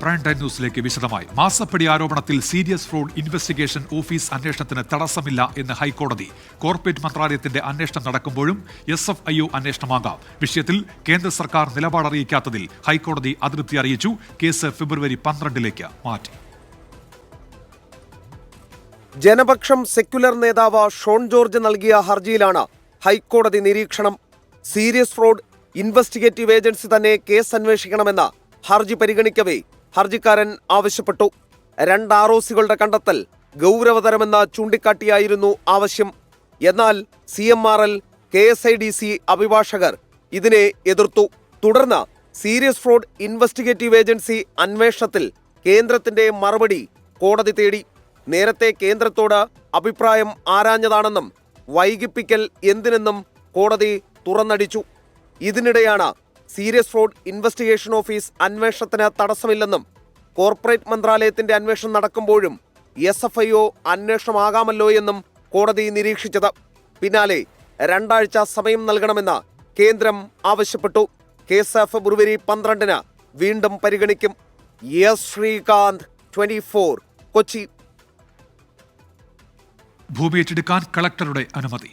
Prime time ന്യൂസിലേക്ക് വിശദമായി. മാസപ്പടി ആരോപണത്തിൽ സീരിയസ് ഫ്രോഡ് ഇൻവെസ്റ്റിഗേഷൻ ഓഫീസ് അന്വേഷണത്തിന് തടസ്സമില്ല എന്ന് ഹൈക്കോടതി. കോർപ്പറേറ്റ് മന്ത്രാലയത്തിന്റെ അന്വേഷണം നടക്കുമ്പോഴും SFIO അന്വേഷണമാകാം. വിഷയത്തിൽ കേന്ദ്ര സർക്കാർ നിലപാടറിയിക്കാത്തതിൽ ഹൈക്കോടതി അതൃപ്തി അറിയിച്ചു. കേസ് ഫെബ്രുവരി 12 മാറ്റി. ജനപക്ഷം സെക്യുലർ നേതാവ് ഷോൺ ജോർജ് നൽകിയ ഹർജിയിലാണ് ഹൈക്കോടതി നിരീക്ഷണം. സീരിയസ് ഫ്രോഡ് ഇൻവെസ്റ്റിഗേറ്റീവ് ഏജൻസി തന്നെ കേസ് അന്വേഷിക്കണമെന്ന് ഹർജി പരിഗണിക്കവേ ഹർജിക്കാരൻ ആവശ്യപ്പെട്ടു. 2 ROCകളുടെ കണ്ടെത്തൽ ഗൗരവതരമെന്ന് ചൂണ്ടിക്കാട്ടിയായിരുന്നു ആവശ്യം. എന്നാൽ CMRL, KSIDC അഭിഭാഷകർ ഇതിനെ എതിർത്തു. തുടർന്ന് സീരിയസ് ഫ്രോഡ് ഇൻവെസ്റ്റിഗേറ്റീവ് ഏജൻസി അന്വേഷണത്തിൽ കേന്ദ്രത്തിന്റെ മറുപടി കോടതി തേടി. നേരത്തെ കേന്ദ്രത്തോട് അഭിപ്രായം ആരാഞ്ഞതാണെന്നും വൈകിപ്പിക്കൽ എന്തിനെന്നും കോടതി തുറന്നടിച്ചു. ഇതിനിടെയാണ് സീരിയസ് ഫ്രോഡ് ഇൻവെസ്റ്റിഗേഷൻ ഓഫീസ് അന്വേഷണത്തിന് തടസ്സമില്ലെന്നും കോർപ്പറേറ്റ് മന്ത്രാലയത്തിന്റെ അന്വേഷണം നടക്കുമ്പോഴും SFIO അന്വേഷണമാകാമല്ലോ എന്നും കോടതി നിരീക്ഷിച്ചത്. പിന്നാലെ 2 ആഴ്ച സമയം നൽകണമെന്ന് കേന്ദ്രം ആവശ്യപ്പെട്ടു. കേസ് ഫെബ്രുവരി 12 വീണ്ടും പരിഗണിക്കും. എസ് ശ്രീകാന്ത്, 24, കൊച്ചി. ഭൂമി ഏറ്റെടുക്കാൻ കളക്ടറുടെ അനുമതി.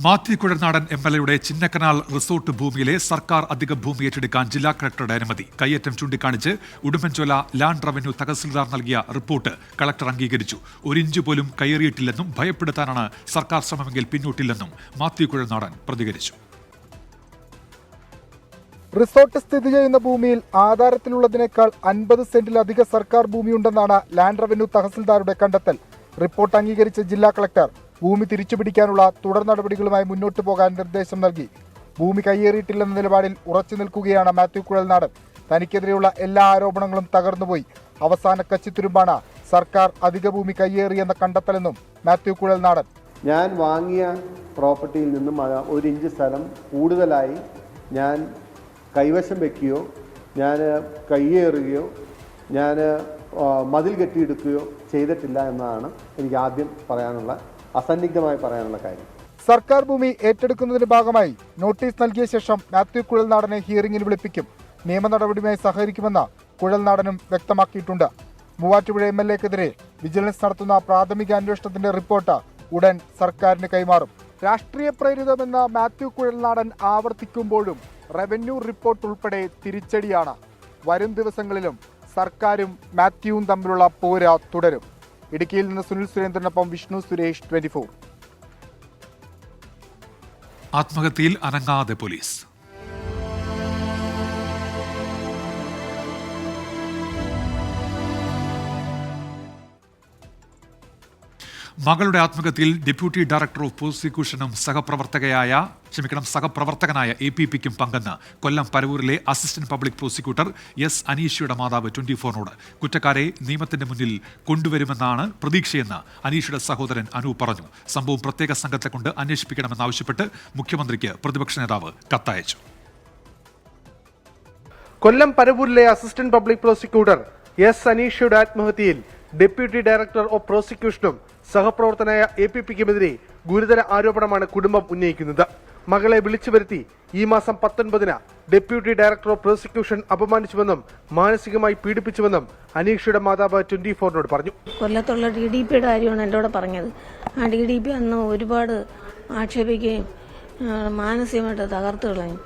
മാത്യു കുഴൽനാടൻ MLA ചിന്നക്കനാൽ റിസോർട്ട് ഭൂമിയിലെ സർക്കാർ അധിക ഭൂമി ഏറ്റെടുക്കാൻ ജില്ലാ കളക്ടറുടെ അനുമതി. കയ്യേറ്റം ചൂണ്ടിക്കാണിച്ച് ഉടുമ്പൻചോല ലാൻഡ് റവന്യൂ തഹസിൽദാർ നൽകിയ റിപ്പോർട്ട് കളക്ടർ അംഗീകരിച്ചു. 1 ഇഞ്ച് പോലും കയ്യേറിയിട്ടില്ലെന്നും ഭയപ്പെടുത്താനാണ് സർക്കാർ ശ്രമമെങ്കിൽ പിന്നോട്ടില്ലെന്നും മാത്യു കുഴൽനാടൻ പ്രതികരിച്ചു. റിസോർട്ട് സ്ഥിതി ചെയ്യുന്ന ഭൂമിയിൽ ആധാരത്തിലുള്ളതിനേക്കാൾ 50 സെന്റിലധികം സർക്കാർ ഭൂമിയുണ്ടെന്നാണ് ലാൻഡ് റവന്യൂ തഹസിൽദാരുടെ കണ്ടെത്തൽ. റിപ്പോർട്ട് അംഗീകരിച്ച ജില്ലാ കളക്ടർ ഭൂമി തിരിച്ചുപിടിക്കാനുള്ള തുടർ നടപടികളുമായി മുന്നോട്ടു പോകാൻ നിർദ്ദേശം നൽകി. ഭൂമി കയ്യേറിയിട്ടില്ലെന്ന നിലപാടിൽ ഉറച്ചു നിൽക്കുകയാണ് മാത്യു കുഴൽനാടൻ. തനിക്കെതിരെയുള്ള എല്ലാ ആരോപണങ്ങളും തകർന്നുപോയി. അവസാന കച്ചിത്തുരുമ്പാണ് സർക്കാർ അധിക ഭൂമി കയ്യേറിയെന്ന കണ്ടെത്തലെന്നും മാത്യു കുഴൽനാടൻ. ഞാൻ വാങ്ങിയ പ്രോപ്പർട്ടിയിൽ നിന്നും 1 ഇഞ്ച് സ്ഥലം കൂടുതലായി ഞാൻ കൈവശം വയ്ക്കുകയോ ഞാൻ കയ്യേറുകയോ ഞാൻ മതിൽ കെട്ടിയെടുക്കുകയോ ചെയ്തിട്ടില്ല എന്നതാണ് എനിക്ക് ആദ്യം അസന്നിഗ്ധമായി പറയാനുള്ള കാര്യം. സർക്കാർ ഭൂമി ഏറ്റെടുക്കുന്നതിന്റെ ഭാഗമായി നോട്ടീസ് നൽകിയ ശേഷം മാത്യു കുഴൽനാടനെ ഹിയറിംഗിന് വിളിപ്പിക്കും. നിയമ നടപടിയുമായി സഹകരിക്കുമെന്ന് കുഴൽനാടനും വ്യക്തമാക്കിയിട്ടുണ്ട്. മൂവാറ്റുപുഴ MLAക്കെതിരെ വിജിലൻസ് നടത്തുന്ന പ്രാഥമിക അന്വേഷണത്തിന്റെ റിപ്പോർട്ട് ഉടൻ സർക്കാരിന് കൈമാറും. രാഷ്ട്രീയ പ്രേരിതമെന്ന മാത്യു കുഴൽനാടൻ ആവർത്തിക്കുമ്പോഴും റവന്യൂ റിപ്പോർട്ട് ഉൾപ്പെടെ തിരിച്ചടിയാണ്. വരും ദിവസങ്ങളിലും സർക്കാരും മാത്യുവും തമ്മിലുള്ള പോര തുടരും. ഇടുക്കിയിൽ നിന്ന് സുനിൽ സുരേന്ദ്രനൊപ്പം വിഷ്ണു സുരേഷ്, 24. ആത്മഹത്യയിൽ അനങ്ങാതെ പോലീസ്. മകളുടെ ആത്മഹത്യയിൽ ഡെപ്യൂട്ടി ഡയറക്ടർ ഓഫ് പ്രോസിക്യൂഷനും സഹപ്രവർത്തകനായ APPയ്ക്കും പങ്കെന്ന് കൊല്ലം പരവൂരിലെ അസിസ്റ്റന്റ് പബ്ലിക് പ്രോസിക്യൂട്ടർ S. അനീഷയുടെ മാതാവ് 24നോട്. കുറ്റക്കാരെ നിയമത്തിന്റെ മുന്നിൽ കൊണ്ടുവരുമെന്നാണ് പ്രതീക്ഷയെന്ന് അനീഷയുടെ സഹോദരൻ അനൂപ് പറഞ്ഞു. സംഭവം പ്രത്യേക സംഘത്തെ കൊണ്ട് അന്വേഷിപ്പിക്കണമെന്നാവശ്യപ്പെട്ട് മുഖ്യമന്ത്രിക്ക് പ്രതിപക്ഷ നേതാവ് കത്തയച്ചു. കൊല്ലം പരവൂരിലെ അസിസ്റ്റന്റ് പബ്ലിക് പ്രോസിക്യൂട്ടർ S. അനീഷയുടെ ആത്മഹത്യയിൽ ഡെപ്യൂട്ടി ഡയറക്ടർ ഓഫ് പ്രോസിക്യൂഷനും സഹപ്രവർത്തനായ APPയ്ക്കുമെതിരെ ഗുരുതര ആരോപണമാണ് കുടുംബം ഉന്നയിക്കുന്നത്. മകളെ വിളിച്ചു വരുത്തി ഈ മാസം 19 ഡെപ്യൂട്ടി ഡയറക്ടർ ഓഫ് പ്രോസിക്യൂഷൻ അപമാനിച്ചുവെന്നും മാനസികമായി പീഡിപ്പിച്ചുവെന്നും അനീഷയുടെ മാതാവ് 24നോട് പറഞ്ഞു. കൊല്ലത്തുള്ള DDPയുടെ കാര്യമാണ് എന്നോട് പറഞ്ഞത്. ആ DDP അന്ന് ഒരുപാട് ആക്ഷേപിക്കുകയും മാനസികമായിട്ട് തകർത്ത് കളയും.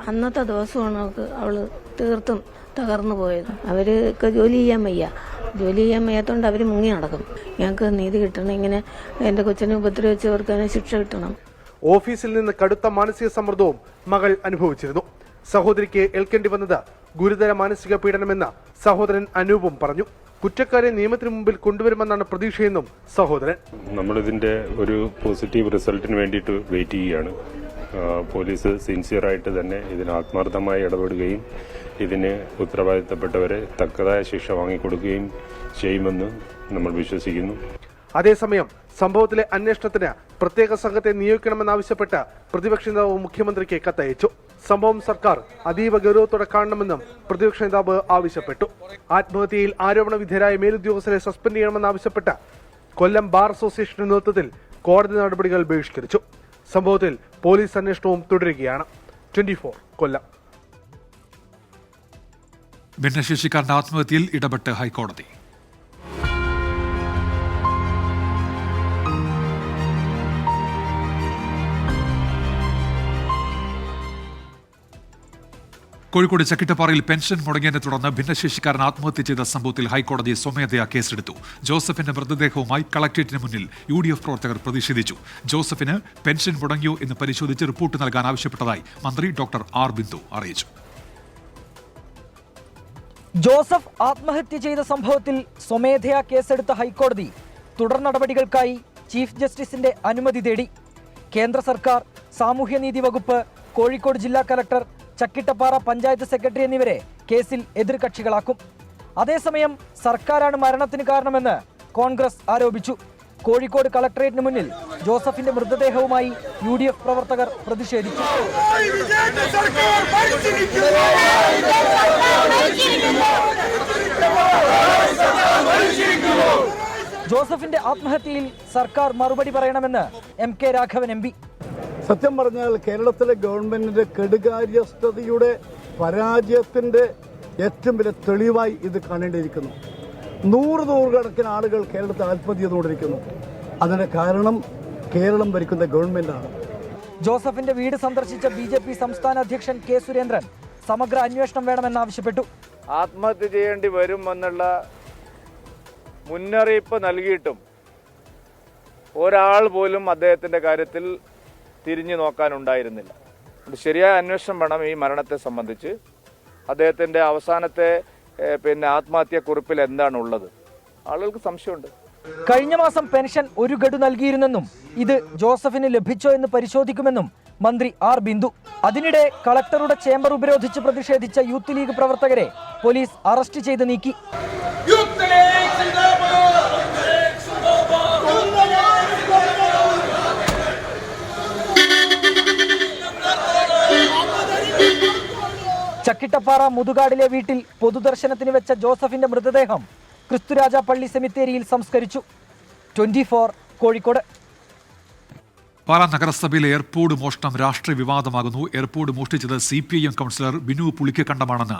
അന്നത്തെ ദിവസമാണ് അവള് തീർത്തും തകർന്നു പോയത്. അവർക്ക് ജോലി ചെയ്യാൻ വയ്യാത്തോണ്ട് അവർ മുങ്ങി നടക്കും. ഞങ്ങൾക്ക് നീതി കിട്ടണം. ഇങ്ങനെ എൻ്റെ കൊച്ചിനെ ഉപദ്രവിച്ചവർക്ക് അതിന് ശിക്ഷ കിട്ടണം. ഓഫീസിൽ നിന്ന് കടുത്ത മാനസിക സമ്മർദ്ദവും മകൾ അനുഭവിച്ചിരുന്നു. സഹോദരിക്ക് ഏൽക്കേണ്ടി വന്നത് ഗുരുതര മാനസിക പീഡനമെന്ന് സഹോദരൻ അനൂപും പറഞ്ഞു. കുറ്റക്കാരെ നിയമത്തിന് മുമ്പിൽ കൊണ്ടുവരുമെന്നാണ് പ്രതീക്ഷയെന്നും സഹോദരൻ. നമ്മളിതിന്റെ ഒരു പോസിറ്റീവ് റിസൾട്ടിന് വേണ്ടിയിട്ട് വെയിറ്റ് ചെയ്യുകയാണ്. പോലീസ് സിൻസിയറായിട്ട് തന്നെ ഇതിന് ആത്മാർത്ഥമായി ഇടപെടുകയും ഇതിന് ഉത്തരവാദിത്തപ്പെട്ടവരെ തക്കതായ ശിക്ഷ വാങ്ങിക്കൊടുക്കുകയും ചെയ്യുമെന്ന് നമ്മൾ വിശ്വസിക്കുന്നു. അതേസമയം സംഭവത്തിലെ അന്വേഷണത്തിന് പ്രത്യേക സംഘത്തെ നിയോഗിക്കണമെന്നാവശ്യപ്പെട്ട് പ്രതിപക്ഷ നേതാവ് മുഖ്യമന്ത്രിക്ക് കത്തയച്ചു. സംഭവം സർക്കാർ അതീവ ഗൗരവത്തോടെ കാണണമെന്നും പ്രതിപക്ഷ നേതാവ് ആവശ്യപ്പെട്ടു. ആത്മഹത്യയിൽ ആരോപണ വിധേയരായ മേലുദ്യോഗസ്ഥരെ സസ്പെൻഡ് ചെയ്യണമെന്നാവശ്യപ്പെട്ട് കൊല്ലം ബാർ അസോസിയേഷന്റെ നേതൃത്വത്തിൽ കോടതി നടപടികൾ ബഹിഷ്കരിച്ചു. സംഭവത്തിൽ പോലീസ് അന്വേഷണവും തുടരുകയാണ്. 24 കൊല്ലം. ഭിന്നശേഷിക്കാരന്റെ ആത്മഹത്യയിൽ ഇടപെട്ട് ഹൈക്കോടതി. കോഴിക്കോട് ചക്കിട്ടപ്പാറയിൽ പെൻഷൻ മുടങ്ങിയതിനെ തുടർന്ന് ഭിന്നശേഷിക്കാരൻ ആത്മഹത്യ ചെയ്ത സംഭവത്തിൽ ഹൈക്കോടതി സ്വമേധയാ കേസെടുത്തു. ജോസഫിന്റെ മൃതദേഹവുമായി കളക്ടറേറ്റിന് മുന്നിൽ UDF പ്രവർത്തകർ പ്രതിഷേധിച്ചു. ജോസഫിന് പെൻഷൻ മുടങ്ങിയോ എന്ന് പരിശോധിച്ച് റിപ്പോർട്ട് നൽകാൻ ആവശ്യപ്പെട്ടതായി മന്ത്രി ഡോക്ടർ ആർ ബിന്ദു അറിയിച്ചു. ജോസഫ് ആത്മഹത്യ ചെയ്ത സംഭവത്തിൽ സ്വമേധയാ കേസെടുത്ത ഹൈക്കോടതി തുടർ നടപടികൾക്കായി ചീഫ് ജസ്റ്റിസിന്റെ അനുമതി തേടി. കേന്ദ്ര സർക്കാർ, സാമൂഹ്യനീതി വകുപ്പ്, കോഴിക്കോട് ജില്ലാ കലക്ടർ, ചക്കിട്ടപ്പാറ പഞ്ചായത്ത് സെക്രട്ടറി എന്നിവരെ കേസിൽ എതിർകക്ഷികളാക്കും. അതേസമയം സർക്കാരാണ് മരണത്തിന് കാരണമെന്ന് കോൺഗ്രസ് ആരോപിച്ചു. കോഴിക്കോട് കളക്ടറേറ്റിന് മുന്നിൽ ജോസഫിന്റെ മൃതദേഹവുമായി UDF പ്രവർത്തകർ പ്രതിഷേധിച്ചു. ജോസഫിന്റെ ആത്മഹത്യയിൽ സർക്കാർ മറുപടി പറയണമെന്ന് MK രാഘവൻ MP. സത്യം പറഞ്ഞാൽ കേരളത്തിലെ ഗവൺമെന്റിന്റെ കെടുകാര്യസ്ഥതയുടെ പരാജയത്തിന്റെ ഏറ്റവും വലിയ തെളിവായി ഇത് കാണേണ്ടിയിരിക്കുന്നു. നൂറുകണക്കിന് ആളുകൾ കേരളത്തിൽ ആത്മഹത്യ ചെയ്തുകൊണ്ടിരിക്കുന്നു. അതിന്റെ കാരണം കേരളം ഭരിക്കുന്ന ഗവൺമെന്റാണ്. ജോസഫിന്റെ വീട് സന്ദർശിച്ച BJP സംസ്ഥാന അധ്യക്ഷൻ K സുരേന്ദ്രൻ സമഗ്ര അന്വേഷണം വേണമെന്നാവശ്യപ്പെട്ടു. ആത്മഹത്യ ചെയ്യേണ്ടി വരുമെന്നുള്ള മുന്നറിയിപ്പ് നൽകിയിട്ടും ഒരാൾ പോലും അദ്ദേഹത്തിന്റെ കാര്യത്തിൽ തിരിഞ്ഞു നോക്കാനുണ്ടായിരുന്നില്ല. ശരിയായ അന്വേഷണം വേണം ഈ മരണത്തെ സംബന്ധിച്ച്. അദ്ദേഹത്തിന്റെ അവസാനത്തെ ആത്മഹത്യാക്കുറിപ്പിൽ എന്താണുള്ളത്? ആളുകൾക്ക് സംശയമുണ്ട്. കഴിഞ്ഞ മാസം പെൻഷൻ ഒരു ഗഡു നൽകിയിരുന്നെന്നും ഇത് ജോസഫിന് ലഭിച്ചോ എന്ന് പരിശോധിക്കുമെന്നും മന്ത്രി ആർ ബിന്ദു. അതിനിടെ കളക്ടറുടെ ചേംബർ ഉപരോധിച്ച് പ്രതിഷേധിച്ച യൂത്ത് ലീഗ് പ്രവർത്തകരെ പോലീസ് അറസ്റ്റ് ചെയ്ത് നീക്കി. ചക്കിട്ടപ്പാറ മുതുകാടിലെ വീട്ടിൽ പൊതുദർശനത്തിന് വെച്ച ജോസഫിന്റെ മൃതദേഹം ക്രിസ്തുരാജ പള്ളി സെമിത്തേരിയിൽ സംസ്കരിച്ചു. 24 കോഴിക്കോട്. പാലാ നഗരസഭയിലെ എയർപോർട്ട് മോഷണം രാഷ്ട്രീയ വിവാദമാകുന്നു. എയർപോർട്ട് മോഷ്ടിച്ചത് CPIM കൗൺസിലർ ബിനു പുളിക്കക്കണ്ടമാണെന്ന്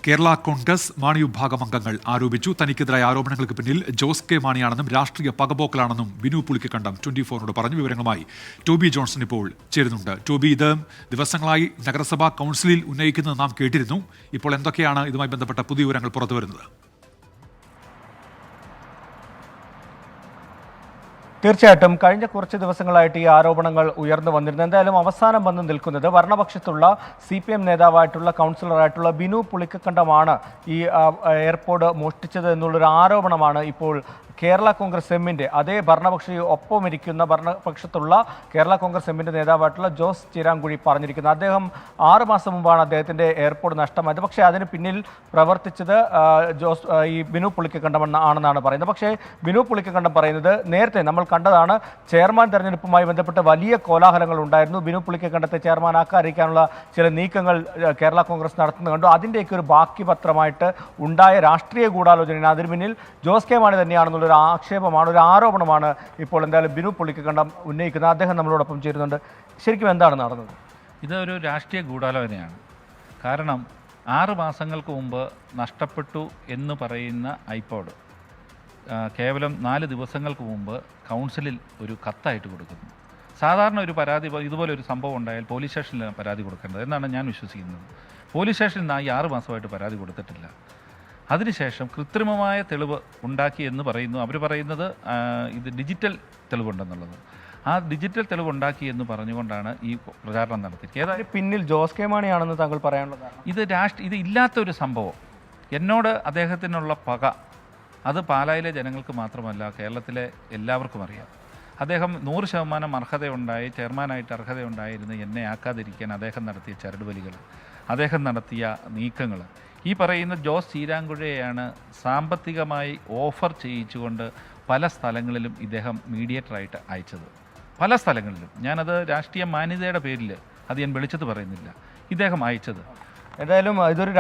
കേരള കോൺഗ്രസ് മാണി വിഭാഗം അംഗങ്ങൾ ആരോപിച്ചു. തനിക്കെതിരായ ആരോപണങ്ങൾക്ക് പിന്നിൽ ജോസ് കെ മാണിയാണെന്നും രാഷ്ട്രീയ പകപോക്കലാണെന്നും ബിനു പുളിക്കക്കണ്ടം 24നോട് പറഞ്ഞു. വിവരങ്ങളുമായി ടോബി ജോൺസൺ ഇപ്പോൾ ചേരുന്നുണ്ട്. ടോബി, ഇത് ദിവസങ്ങളായി നഗരസഭാ കൗൺസിലിൽ ഉന്നയിക്കുന്നത് നാം കേട്ടിരുന്നു. ഇപ്പോൾ എന്തൊക്കെയാണ് ഇതുമായി ബന്ധപ്പെട്ട പുതിയ വിവരങ്ങൾ പുറത്തുവരുന്നത്? തീർച്ചയായിട്ടും കഴിഞ്ഞ കുറച്ച് ദിവസങ്ങളായിട്ട് ഈ ആരോപണങ്ങൾ ഉയർന്നു വന്നിരുന്നു. എന്തായാലും അവസാനം വന്ന് നിൽക്കുന്നത് ഭരണപക്ഷത്തുള്ള CPM നേതാവായിട്ടുള്ള കൗൺസിലറായിട്ടുള്ള ബിനു പുളിക്കക്കണ്ടമാണ് ഈ എയർപോർട്ട് മോഷ്ടിച്ചത് എന്നുള്ളൊരു ആരോപണമാണ് ഇപ്പോൾ കേരള കോൺഗ്രസ് എമ്മിൻ്റെ അതേ ഭരണപക്ഷി ഒപ്പമിരിക്കുന്ന ഭരണപക്ഷത്തുള്ള കേരള കോൺഗ്രസ് എമ്മിൻ്റെ നേതാവായിട്ടുള്ള ജോസ് ചിരാങ്കുഴി പറഞ്ഞിരിക്കുന്നത്. അദ്ദേഹം 6 മാസം മുമ്പാണ് അദ്ദേഹത്തിൻ്റെ എയർപോർട്ട് നഷ്ടമായത്. പക്ഷേ അതിന് പിന്നിൽ പ്രവർത്തിച്ചത് ഈ ബിനു പുളിക്കക്കണ്ടം ആണെന്നാണ് പറയുന്നത്. പക്ഷേ ബിനു പുളിക്കക്കണ്ടം പറയുന്നത് നേരത്തെ നമ്മൾ കണ്ടതാണ്, ചെയർമാൻ തെരഞ്ഞെടുപ്പുമായി ബന്ധപ്പെട്ട് വലിയ കോലാഹലങ്ങൾ ഉണ്ടായിരുന്നു. ബിനു പുളിക്കക്കണ്ടത്തെ ചെയർമാനാക്കാതിരിക്കാനുള്ള ചില നീക്കങ്ങൾ കേരള കോൺഗ്രസ് നടത്തുന്നത് കണ്ടു. അതിൻ്റെയൊക്കെ ഒരു ബാക്കി പത്രമായിട്ട് ഉണ്ടായ രാഷ്ട്രീയ ഗൂഢാലോചനയാണ്. അതിന് പിന്നിൽ ജോസ് കെ മാണി തന്നെയാണെന്നുള്ള ഒരു ആക്ഷേപമാണ്, ഒരു ആരോപണമാണ് ഇപ്പോൾ എന്തായാലും ബിനു പുളിക്കക്കണ്ടം ഉന്നയിക്കുന്നത്. അദ്ദേഹം നമ്മളോടൊപ്പം ചേരുന്നുണ്ട്. ശരിക്കും എന്താണ് നടന്നത്? ഇതൊരു രാഷ്ട്രീയ ഗൂഢാലോചനയാണ്. കാരണം 6 മാസങ്ങൾക്ക് മുമ്പ് നഷ്ടപ്പെട്ടു എന്ന് പറയുന്ന ഐപോഡ് കേവലം 4 ദിവസങ്ങൾക്ക് മുമ്പ് കൗൺസിലിൽ ഒരു കത്തായിട്ട് കൊടുക്കുന്നു. സാധാരണ ഒരു പരാതി ഇതുപോലെ ഒരു സംഭവം ഉണ്ടായാൽ പോലീസ് സ്റ്റേഷനിൽ പരാതി കൊടുക്കേണ്ടത് എന്നാണ് ഞാൻ വിശ്വസിക്കുന്നത്. പോലീസ് സ്റ്റേഷനിൽ ഈ 6 മാസമായിട്ട് പരാതി കൊടുത്തിട്ടില്ല. അതിനുശേഷം കൃത്രിമമായ തെളിവ് ഉണ്ടാക്കി എന്ന് പറയുന്നു. അവർ പറയുന്നത് ഇത് ഡിജിറ്റൽ തെളിവുണ്ടെന്നുള്ളത്. ആ ഡിജിറ്റൽ തെളിവ് ഉണ്ടാക്കി എന്ന് പറഞ്ഞുകൊണ്ടാണ് ഈ പ്രചാരണം നടത്തിയത്. ഏതായാലും പിന്നിൽ ജോസ് കെ മാണിയാണെന്ന് താങ്കൾ പറയാനുള്ളതാണ്. ഇത് ഇല്ലാത്തൊരു സംഭവം. എന്നോട് അദ്ദേഹത്തിനുള്ള പക അത് പാലായിലെ ജനങ്ങൾക്ക് മാത്രമല്ല, കേരളത്തിലെ എല്ലാവർക്കും അറിയാം. അദ്ദേഹം 100% അർഹതയുണ്ടായി ചെയർമാനായിട്ട് അർഹതയുണ്ടായിരുന്നു എന്നെ ആക്കാതിരിക്കാൻ അദ്ദേഹം നടത്തിയ ചരടുവലികൾ, അദ്ദേഹം നടത്തിയ നീക്കങ്ങൾ. ഈ പറയുന്ന ജോസ് ചീരാങ്കുഴയെയാണ് സാമ്പത്തികമായി ഓഫർ ചെയ്യിച്ചുകൊണ്ട് പല സ്ഥലങ്ങളിലും ഇദ്ദേഹം മീഡിയേറ്ററായിട്ട് അയച്ചത്. പല സ്ഥലങ്ങളിലും. ഞാനത് രാഷ്ട്രീയ മാന്യതയുടെ പേരിൽ അത് ഞാൻ വെളിച്ചത്ത് പറയുന്നില്ല. ഇദ്ദേഹം അയച്ചത് എന്തായാലും ഇതൊരു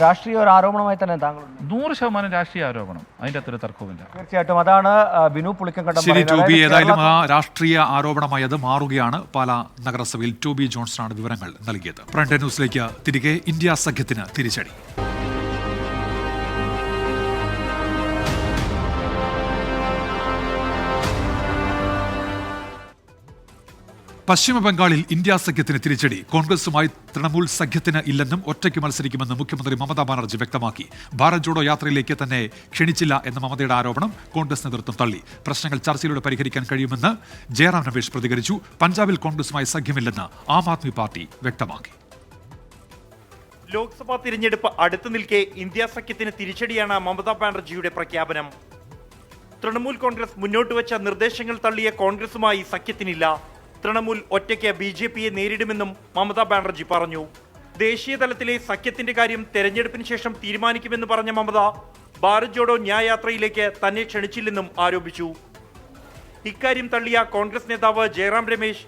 രാഷ്ട്രീയ ഒരു ആരോപണമായി തന്നെ താങ്കൾ 100% രാഷ്ട്രീയ ആരോപണം, അതിൻ്റെ അത്ര തർക്കവുമില്ല. തീർച്ചയായിട്ടും അതാണ് ബിനു പുളിക്കക്കണ്ടം ശരി ടോബി, പറയുന്നത്. ഏതായാലും ആ രാഷ്ട്രീയ ആരോപണമായി അത് മാറുകയാണ്. പാലാ നഗരസഭയിൽ ടോബി ജോൺസണാണ് വിവരങ്ങൾ നൽകിയത്. ഫ്രണ്ട് ന്യൂസിലേക്ക് തിരികെ. ഇന്ത്യ സഖ്യത്തിന് തിരിച്ചടി. പശ്ചിമ ബംഗാളിൽ ഇന്ത്യ സഖ്യത്തിന് തിരിച്ചടി. കോൺഗ്രസുമായി തൃണമൂൽ സഖ്യത്തിന് ഇല്ലെന്നും ഒറ്റയ്ക്ക് മത്സരിക്കുമെന്നും മുഖ്യമന്ത്രി മമതാ ബാനർജി വ്യക്തമാക്കി. ഭാരത് ജോഡോ യാത്രയിലേക്ക് തന്നെ ക്ഷണിച്ചില്ല എന്ന മമതയുടെ ആരോപണം കോൺഗ്രസ് നേതൃത്വം തള്ളി. പ്രശ്നങ്ങൾ ചർച്ചയിലൂടെ പരിഹരിക്കാൻ കഴിയുമെന്ന് ജയറാം രമേശ് പ്രതികരിച്ചു. പഞ്ചാബിൽ കോൺഗ്രസുമായി സഖ്യമില്ലെന്ന് ആം ആദ്മി പാർട്ടി വ്യക്തമാക്കി. ലോക്സഭാ തിരഞ്ഞെടുപ്പ് അടുത്തു നിൽക്കെ ഇന്ത്യ സഖ്യത്തിന് തിരിച്ചടിയാണ് മമതാ ബാനർജിയുടെ പ്രഖ്യാപനം. തൃണമൂൽ കോൺഗ്രസ് മുന്നോട്ട് വെച്ച നിർദ്ദേശങ്ങൾ തള്ളിയ കോൺഗ്രസുമായി സഖ്യത്തിനില്ല. തൃണമൂൽ ഒറ്റയ്ക്ക് BJPയെ നേരിടുമെന്നും മമതാ ബാനർജി പറഞ്ഞു. ദേശീയ തലത്തിലെ സഖ്യത്തിന്റെ കാര്യം തെരഞ്ഞെടുപ്പിന് ശേഷം തീരുമാനിക്കുമെന്ന് പറഞ്ഞ മമത ഭാരത് ജോഡോ ന്യായയാത്രയിലേക്ക് തന്നെ ക്ഷണിച്ചില്ലെന്നും ആരോപിച്ചു. ഇക്കാര്യം തള്ളിയ കോൺഗ്രസ് നേതാവ് ജയറാം രമേശ്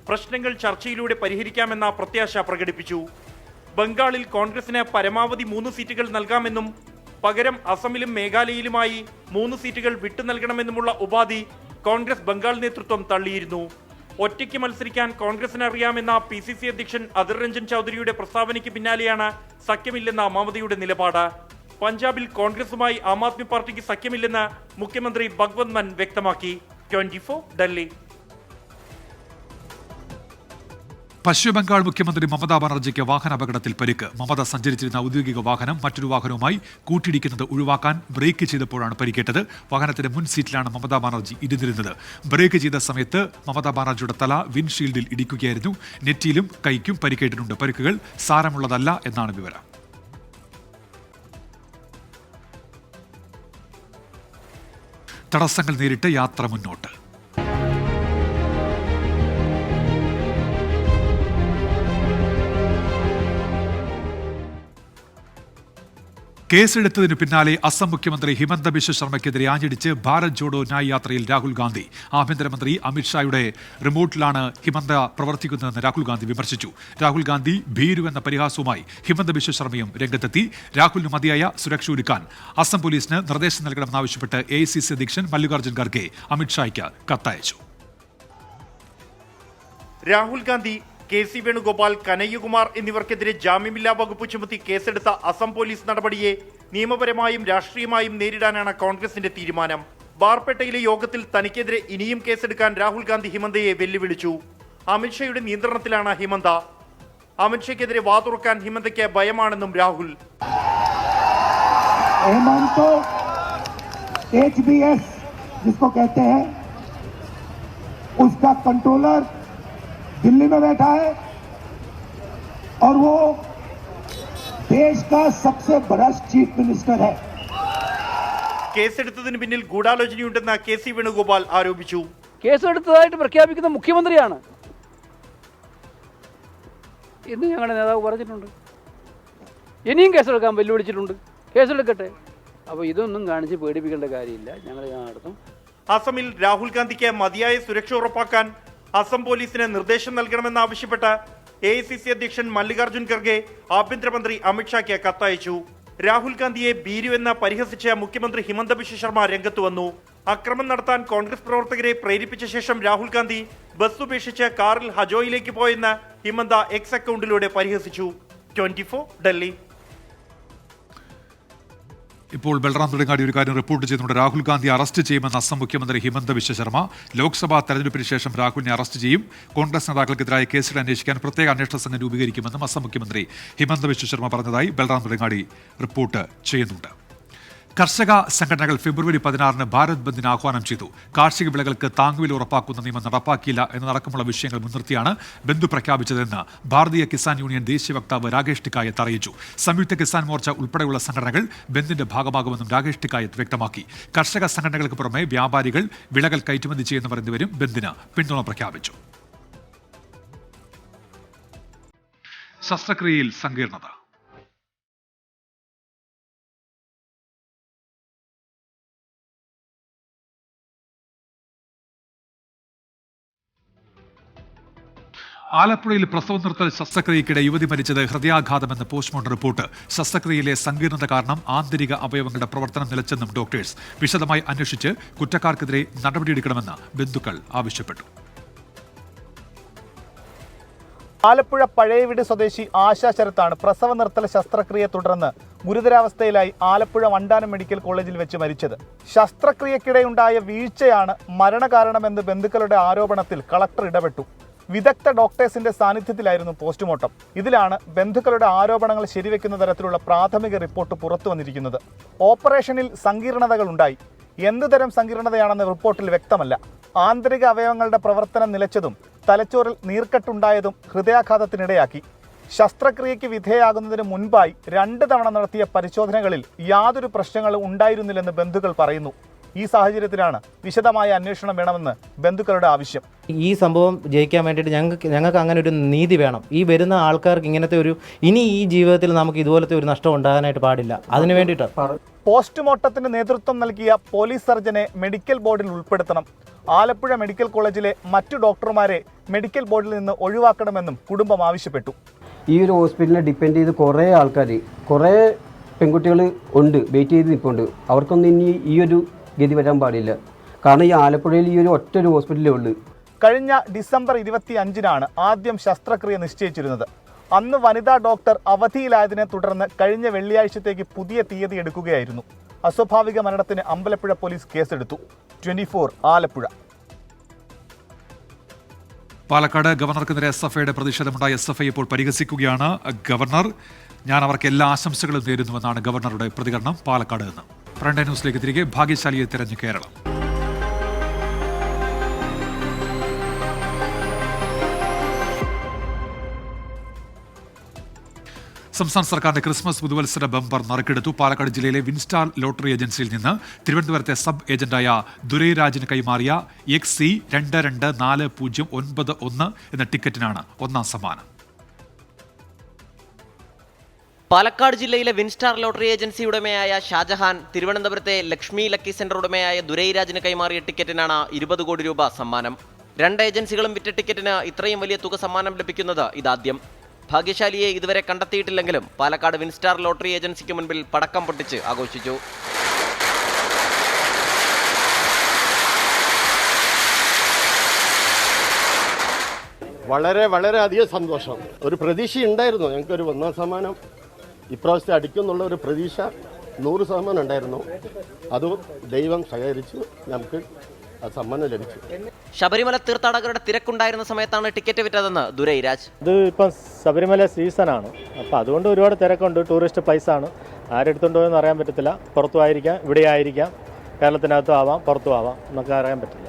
പ്രശ്നങ്ങൾ ചർച്ചയിലൂടെ പരിഹരിക്കാമെന്ന പ്രത്യാശ പ്രകടിപ്പിച്ചു. ബംഗാളിൽ കോൺഗ്രസിന് പരമാവധി 3 സീറ്റുകൾ നൽകാമെന്നും പകരം അസമിലും മേഘാലയയിലുമായി 3 സീറ്റുകൾ വിട്ടു നൽകണമെന്നുമുള്ള ഉപാധി കോൺഗ്രസ് ബംഗാൾ നേതൃത്വം തള്ളിയിരുന്നു. ഒറ്റയ്ക്ക് മത്സരിക്കാൻ കോൺഗ്രസിന് അറിയാമെന്ന PCC അധ്യക്ഷൻ അധിർ രഞ്ജൻ ചൗധരിയുടെ പ്രസ്താവനയ്ക്ക് പിന്നാലെയാണ് സഖ്യമില്ലെന്ന മമതയുടെ നിലപാട്. പഞ്ചാബിൽ കോൺഗ്രസുമായി ആം ആദ്മി പാർട്ടിക്ക് സഖ്യമില്ലെന്ന് മുഖ്യമന്ത്രി ഭഗവത് മാൻ വ്യക്തമാക്കി. 24 ഡൽഹി. പശ്ചിമബംഗാൾ മുഖ്യമന്ത്രി മമതാ ബാനർജിക്ക് വാഹനാപകടത്തിൽ പരിക്ക്. മമത സഞ്ചരിച്ചിരുന്ന ഔദ്യോഗിക വാഹനം മറ്റൊരു വാഹനവുമായി കൂട്ടിയിടിക്കുന്നത് ഒഴിവാക്കാൻ ബ്രേക്ക് ചെയ്തപ്പോഴാണ് പരിക്കേറ്റത്. വാഹനത്തിന്റെ മുൻ സീറ്റിലാണ് മമതാ ബാനർജി ഇരുന്നിരുന്നത്. ബ്രേക്ക് ചെയ്ത സമയത്ത് മമതാ ബാനർജിയുടെ തല വിൻഷീൽഡിൽ ഇടിക്കുകയായിരുന്നു. നെറ്റിയിലും കൈക്കും പരിക്കേറ്റിട്ടുണ്ട്. പരിക്കുകൾ സാരമുള്ളതല്ല എന്നാണ് വിവരം. തടസ്സങ്ങൾ നേരിട്ട് യാത്ര മുന്നോട്ട്. കേസെടുത്തതിനു പിന്നാലെ അസം മുഖ്യമന്ത്രി ഹിമന്ത ബിശ്വ ശർമ്മയ്ക്കെതിരെ ആഞ്ഞടിച്ച് ഭാരത് ജോഡോ ന്യായ് യാത്രയിൽ രാഹുൽ ഗാന്ധി. ആഭ്യന്തരമന്ത്രി അമിത്ഷായുടെ റിമോട്ടിലാണ് ഹിമന്ത പ്രവർത്തിക്കുന്നതെന്ന് രാഹുൽ ഗാന്ധി വിമർശിച്ചു. രാഹുൽ ഗാന്ധി ഭീരു എന്ന പരിഹാസവുമായി ഹിമന്ത ബിശ്വ ശർമ്മയും രംഗത്തെത്തി. രാഹുലിന് മതിയായ സുരക്ഷ ഒരുക്കാൻ അസം പോലീസിന് നിർദ്ദേശം നൽകണമെന്നാവശ്യപ്പെട്ട് AICC അധ്യക്ഷൻ മല്ലികാർജ്ജുൻ ഖർഗെ അമിത്ഷായ്ക്ക് കത്തയച്ചു. രാഹുൽ ഗാന്ധി, KC വേണുഗോപാൽ, കനയ്യകുമാർ എന്നിവർക്കെതിരെ ജാമ്യമില്ലാ വകുപ്പ് ചുമത്തി കേസെടുത്ത അസം പോലീസ് നടപടിയെ നിയമപരമായും രാഷ്ട്രീയമായും നേരിടാനാണ് കോൺഗ്രസിന്റെ തീരുമാനം. ബാർപേട്ടയിലെ യോഗത്തിൽ തനിക്കെതിരെ ഇനിയും കേസെടുക്കാൻ രാഹുൽ ഗാന്ധി ഹിമന്തയെ വെല്ലുവിളിച്ചു. അമിത്ഷായുടെ നിയന്ത്രണത്തിലാണ് ഹിമന്ത. അമിത്ഷയ്ക്കെതിരെ വാതുറക്കാൻ ഹിമന്തയ്ക്ക് ഭയമാണെന്നും രാഹുൽ. दिल्ली में बैठा है और वो देश का सबसे बड़ा चीफ मिनिस्टर है. കേസെടുത്തതിന് പിന്നിൽ ഗൂഢാലോചനയുണ്ടെന്ന് KC വേണുഗോപാൽ ആരോപിച്ചു. കേസെടുത്തതായിട്ട് പ്രഖ്യാപിക്കുന്ന മുഖ്യമന്ത്രിയാണ് എന്ന് ഞങ്ങളുടെ നേതാവ് പറഞ്ഞിട്ടുണ്ട്. ഇനിയും കേസെടുക്കാൻ വെല്ലുവിളിച്ചിട്ടുണ്ട്. കേസെടുക്കട്ടെ. അപ്പോൾ ഇതൊന്നും കാണിച്ച് പേടിപ്പിക്കേണ്ട കാര്യമില്ല. ഞങ്ങൾ നടത്തും. അസമിൽ രാഹുൽ ഗാന്ധിക്ക് മതിയായ സുരക്ഷ ഉറപ്പാക്കാൻ അസം പോലീസിന് നിർദ്ദേശം നൽകണമെന്നാവശ്യപ്പെട്ട് AICC അധ്യക്ഷൻ മല്ലികാർജ്ജുൻ ഖർഗെ ആഭ്യന്തരമന്ത്രി അമിത്ഷായ്ക്ക് കത്തയച്ചു. രാഹുൽ ഗാന്ധിയെ ഭീരു എന്ന് പരിഹസിച്ച മുഖ്യമന്ത്രി ഹിമന്ത ബിശ്വ ശർമ്മ രംഗത്ത് വന്നു. അക്രമം നടത്താൻ കോൺഗ്രസ് പ്രവർത്തകരെ പ്രേരിപ്പിച്ച ശേഷം രാഹുൽ ഗാന്ധി ബസ് ഉപേക്ഷിച്ച് കാറിൽ ഹജോയിലേക്ക് പോയെന്ന് ഹിമന്ത X അക്കൗണ്ടിലൂടെ പരിഹസിച്ചു. 24 ഡൽഹി. ഇപ്പോൾ ബൽറാം തുടങ്ങാടി ഒരു കാര്യം റിപ്പോർട്ട് ചെയ്യുന്നുണ്ട്. രാഹുൽ ഗാന്ധി അറസ്റ്റ് ചെയ്യുമെന്ന് അസം മുഖ്യമന്ത്രി ഹിമന്ത ബിശ്വ ശർമ്മ. ലോക്സഭാ തെരഞ്ഞെടുപ്പിന് ശേഷം രാഹുലിനെ അറസ്റ്റ് ചെയ്യും. കോൺഗ്രസ് നേതാക്കൾക്കെതിരായ കേസുകൾ അന്വേഷിക്കാൻ പ്രത്യേക അന്വേഷണ സംഘം രൂപീകരിക്കുമെന്നും അസം മുഖ്യമന്ത്രി ഹിമന്ത ബിശ്വ ശർമ്മ പറഞ്ഞതായി ബൽറാം തുടങ്ങാടി റിപ്പോർട്ട് ചെയ്യുന്നുണ്ട്. കർഷക സംഘടനകൾ ഫെബ്രുവരി 16 ഭാരത് ബന്ദിന് ആഹ്വാനം ചെയ്തു. കാർഷിക വിളകൾക്ക് താങ്ങുവില ഉറപ്പാക്കുന്ന നിയമം നടപ്പാക്കിയില്ല എന്നതടക്കമുള്ള വിഷയങ്ങൾ മുൻനിർത്തിയാണ് ബന്ദ് പ്രഖ്യാപിച്ചതെന്ന് ഭാരതീയ കിസാൻ യൂണിയൻ ദേശീയ വക്താവ് രാകേഷ് ടിക്കായത്ത് അറിയിച്ചു. സംയുക്ത കിസാൻ മോർച്ച ഉൾപ്പെടെയുള്ള സംഘടനകൾ ബന്ദിന്റെ ഭാഗമാകുമെന്നും രാകേഷ് ടിക്കായത്ത് വ്യക്തമാക്കി. കർഷക സംഘടനകൾക്ക് പുറമെ വ്യാപാരികൾ, വിളകൾ കയറ്റുമതി ചെയ്യുന്നവർ എന്നിവരും ബന്ദിന് പിന്തുണ പ്രഖ്യാപിച്ചു. ശസ്ത്രക്രിയയിൽ സങ്കീർണത. ആലപ്പുഴയിൽ പ്രസവ നിർത്തൽ ശസ്ത്രക്രിയയ്ക്കിടെ യുവതി മരിച്ചത് ഹൃദയാഘാതമെന്ന് പോസ്റ്റ്മോർട്ടം റിപ്പോർട്ട്. ശസ്ത്രക്രിയയിലെ സങ്കീർണത കാരണം ആന്തരിക അവയവങ്ങളുടെ പ്രവർത്തനം നിലച്ചെന്നും ഡോക്ടേഴ്സ്. വിശദമായി അന്വേഷിച്ച് കുറ്റക്കാർക്കെതിരെ നടപടിയെടുക്കണമെന്ന് ബന്ധുക്കൾ ആവശ്യപ്പെട്ടു. ആലപ്പുഴ പഴയവീട് സ്വദേശി ആശാ ശരത്താണ് പ്രസവ നിർത്തൽ ശസ്ത്രക്രിയയെ തുടർന്ന് ഗുരുതരാവസ്ഥയിലായി ആലപ്പുഴ വണ്ടാനം മെഡിക്കൽ കോളേജിൽ വെച്ച് മരിച്ചത്. ശസ്ത്രക്രിയക്കിടെയുണ്ടായ വീഴ്ചയാണ് മരണകാരണമെന്ന് ബന്ധുക്കളുടെ ആരോപണത്തിൽ കളക്ടർ ഇടപെട്ടു. വിദഗ്ധ ഡോക്ടേഴ്സിന്റെ സാന്നിധ്യത്തിലായിരുന്നു പോസ്റ്റ്മോർട്ടം. ഇതിലാണ് ബന്ധുക്കളുടെ ആരോപണങ്ങൾ ശരിവെക്കുന്ന തരത്തിലുള്ള പ്രാഥമിക റിപ്പോർട്ട് പുറത്തു വന്നിരിക്കുന്നത്. ഓപ്പറേഷനിൽ സങ്കീർണതകൾ ഉണ്ടായി. എന്തുതരം സങ്കീർണതയാണെന്ന് റിപ്പോർട്ടിൽ വ്യക്തമല്ല. ആന്തരിക അവയവങ്ങളുടെ പ്രവർത്തനം നിലച്ചതും തലച്ചോറിൽ നീർക്കെട്ടുണ്ടായതും ഹൃദയാഘാതത്തിനിടയാക്കി. ശസ്ത്രക്രിയയ്ക്ക് വിധേയാകുന്നതിന് മുൻപായി 2 തവണ നടത്തിയ പരിശോധനകളിൽ യാതൊരു പ്രശ്നങ്ങളും ഉണ്ടായിരുന്നില്ലെന്ന് ബന്ധുക്കൾ പറയുന്നു. ഈ സാഹചര്യത്തിലാണ് വിശദമായ അന്വേഷണം വേണമെന്ന് ബന്ധുക്കളുടെ ആവശ്യം. ഈ സംഭവം ജയിക്കാൻ വേണ്ടിയിട്ട് ഞങ്ങൾക്ക് അങ്ങനെ ഒരു നീതി വേണം. ഈ വരുന്ന ആൾക്കാർക്ക് ഇങ്ങനത്തെ ഇനി ഈ ജീവിതത്തിൽ നമുക്ക് ഇതുപോലത്തെ ഒരു നഷ്ടം ഉണ്ടാകാനായിട്ട് പാടില്ല. അതിനു വേണ്ടിയിട്ടാണ്. പോസ്റ്റ്മോർട്ടത്തിന് നേതൃത്വം നൽകിയ പോലീസ് സർജനെ മെഡിക്കൽ ബോർഡിൽ ഉൾപ്പെടുത്തണം. ആലപ്പുഴ മെഡിക്കൽ കോളേജിലെ മറ്റു ഡോക്ടർമാരെ മെഡിക്കൽ ബോർഡിൽ നിന്ന് ഒഴിവാക്കണമെന്നും കുടുംബം ആവശ്യപ്പെട്ടു. ഈ ഒരു ഹോസ്പിറ്റലിനെ ഡിപ്പെൻഡ് ചെയ്ത് കുറേ ആൾക്കാർ, കുറേ പെൺകുട്ടികൾ ഉണ്ട്, വെയിറ്റ് ചെയ്ത് നിൽപ്പുണ്ട്. അവർക്കൊന്നും ഇനി ഈ ഒരു ഗതി വരാൻ പാടില്ല. കാരണം ഈ ആലപ്പുഴയിൽ ഈ ഒരു ഒറ്റൊരു ഹോസ്പിറ്റലേ ഉള്ളൂ. കഴിഞ്ഞ ഡിസംബർ 25-നാണ് ആദ്യം ശസ്ത്രക്രിയ നിശ്ചയിച്ചിരുന്നത്. അന്ന് വനിതാ ഡോക്ടർ അവധിയിലായതിനെ തുടർന്ന് കഴിഞ്ഞ വെള്ളിയാഴ്ചത്തേക്ക് പുതിയ തീയതി എടുക്കുകയായിരുന്നു. അസ്വാഭാവിക മരണത്തിന് അമ്പലപ്പുഴ പോലീസ് കേസെടുത്തു. 24 ആലപ്പുഴ. പാലക്കാട് ഗവർണർക്കെതിരെ SFIയുടെ പ്രതിഷേധമുണ്ടായ SFI ഇപ്പോൾ പരിഹസിക്കുകയാണ്. ഗവർണർ, ഞാൻ അവർക്ക് എല്ലാ ആശംസകളും നേരുന്നുവെന്നാണ് ഗവർണറുടെ പ്രതികരണം. പാലക്കാട് നിന്ന് ഫ്രണ്ട് ന്യൂസിലേക്ക് തിരികെ. ഭാഗ്യശാലിയെ തിരഞ്ഞു കേരളം. സംസ്ഥാന സർക്കാരിന്റെ ക്രിസ്മസ് പുതുവത്സര ബമ്പർ നറുക്കെടുത്തു. പാലക്കാട് ജില്ലയിലെ വിൻസ്റ്റാർ ലോട്ടറി ഏജൻസിയിൽ നിന്ന് തിരുവനന്തപുരത്തെ സബ് ഏജന്റായ ദുരൈരാജിന് കൈമാറിയ XC224091 എന്ന ടിക്കറ്റിനാണ് ഒന്നാം സമ്മാനം. പാലക്കാട് ജില്ലയിലെ വിൻസ്റ്റാർ ലോട്ടറി ഏജൻസി ഉടമയായ ഷാജഹാൻ തിരുവനന്തപുരത്തെ ലക്ഷ്മി ലക്കി സെന്റർ ഉടമയായ ദുരൈരാജിന് കൈമാറിയ ടിക്കറ്റിനാണ് 20 കോടി രൂപ സമ്മാനം. 2 ഏജൻസികളും വിറ്റ ടിക്കറ്റിന് ഇത്രയും വലിയ തുക സമ്മാനം ലഭിക്കുന്നത് ഇതാദ്യം. ഭാഗ്യശാലിയെ ഇതുവരെ കണ്ടെത്തിയിട്ടില്ലെങ്കിലും പാലക്കാട് വിൻസ്റ്റാർ ലോട്ടറി ഏജൻസിക്ക് മുൻപിൽ പടക്കം പൊട്ടിച്ച് ആഘോഷിച്ചു. വളരെ അധികം സന്തോഷം. ഒരു പ്രതീക്ഷ ഉണ്ടായിരുന്നു, ഞങ്ങൾക്കൊരു ഒന്നാം സമ്മാനം ഇപ്രാവശ്യത്തെ അടിക്കുന്നുള്ള ഒരു പ്രതീക്ഷ 100% ഉണ്ടായിരുന്നു. അത് ദൈവം സഹകരിച്ചു, നമുക്ക് സമ്മാനം ലഭിച്ചു. ശബരിമല തീർത്ഥാടകരുടെ തിരക്കുണ്ടായിരുന്ന സമയത്താണ് ടിക്കറ്റ് വിറ്റതെന്ന് ദുരൈരാജ്. ഇത് ഇപ്പം ശബരിമല സീസണാണ്, അപ്പം അതുകൊണ്ട് ഒരുപാട് തിരക്കുണ്ട്. ടൂറിസ്റ്റ് പ്ലേസ് ആണ്, ആരെടുത്തുണ്ടോ എന്ന് അറിയാൻ പറ്റത്തില്ല. പുറത്തും ആയിരിക്കാം, ഇവിടെ ആയിരിക്കാം, കേരളത്തിനകത്തും ആവാം, പുറത്തും ആവാം, എന്നൊക്കെ അറിയാൻ പറ്റില്ല.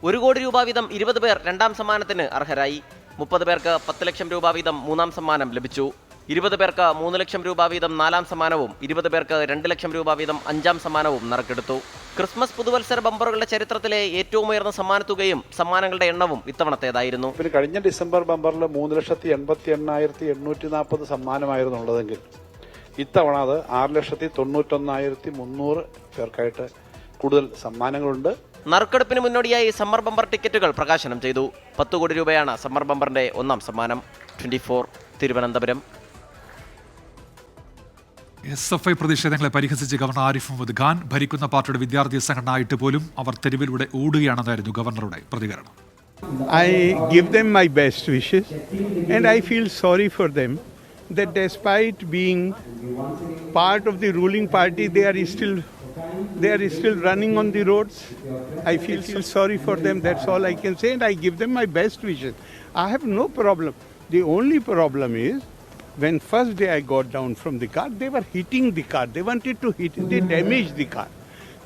1 കോടി രൂപ വീതം 20 പേർ 2ാം സമ്മാനത്തിന് അർഹരായി. 30 പേർക്ക് 10 ലക്ഷം രൂപ വീതം 3ാം സമ്മാനം ലഭിച്ചു. 20 പേർക്ക് 3 ലക്ഷം രൂപ വീതം 4ാം സമ്മാനവും 20 പേർക്ക് 2 ലക്ഷം രൂപ വീതം 5ാം സമ്മാനവും നറുക്കെടുത്തു. ക്രിസ്മസ് പുതുവത്സര ബമ്പറുകളുടെ ചരിത്രത്തിലെ ഏറ്റവും ഉയർന്ന സമ്മാനത്തുകയും സമ്മാനങ്ങളുടെ എണ്ണവും ഇത്തവണത്തേതായിരുന്നു. കഴിഞ്ഞ ഡിസംബർ ബമ്പറിൽ 3,88,840 സമ്മാനമായിരുന്നു ഉള്ളതെങ്കിൽ ഇത്തവണ അത് 6,91,300 പേർക്കായിട്ട് കൂടുതൽ സമ്മാനങ്ങളുണ്ട്. നറുക്കെടുപ്പിന് മുന്നോടിയായി സമ്മർ ബമ്പർ ടിക്കറ്റുകൾ പ്രകാശനം ചെയ്തു. 10 കോടി രൂപയാണ് സമ്മർ ബമ്പറിന്റെ 1ാം സമ്മാനം. 24 തിരുവനന്തപുരം. SFI പ്രതിഷേധങ്ങളെ പരിഹസിച്ച് ഗവർണർ ആരിഫ് മുഹമ്മദ് ഖാൻ. ഭരിക്കുന്ന പാർട്ടിയുടെ വിദ്യാർത്ഥി സംഘടന ആയിട്ട് പോലും അവർ തെരുവിലൂടെ ഓടുകയാണെന്നായിരുന്നു ഗവർണറുടെ പ്രതികരണം. I give them my best wishes and I feel sorry for them that despite being part of the ruling party they are still running on the roads. I feel sorry for them, that's all I can say, and I give them my best wishes. I have no problem. The only problem is when first day I got down from the car, they were hitting the car. They wanted to hit it, they damaged the car.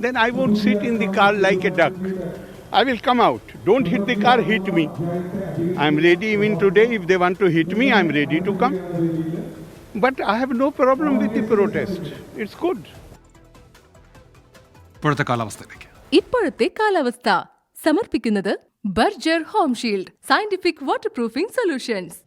Then I won't sit in the car like a duck. I will come out. Don't hit the car, hit me. I'm ready even today. If they want to hit me, I'm ready to come. But I have no problem with the protest. It's good. ഇപ്പോഴത്തെ കാലാവസ്ഥ സമർപ്പിക്കുന്നത് Berger home shield scientific water proofing solutions.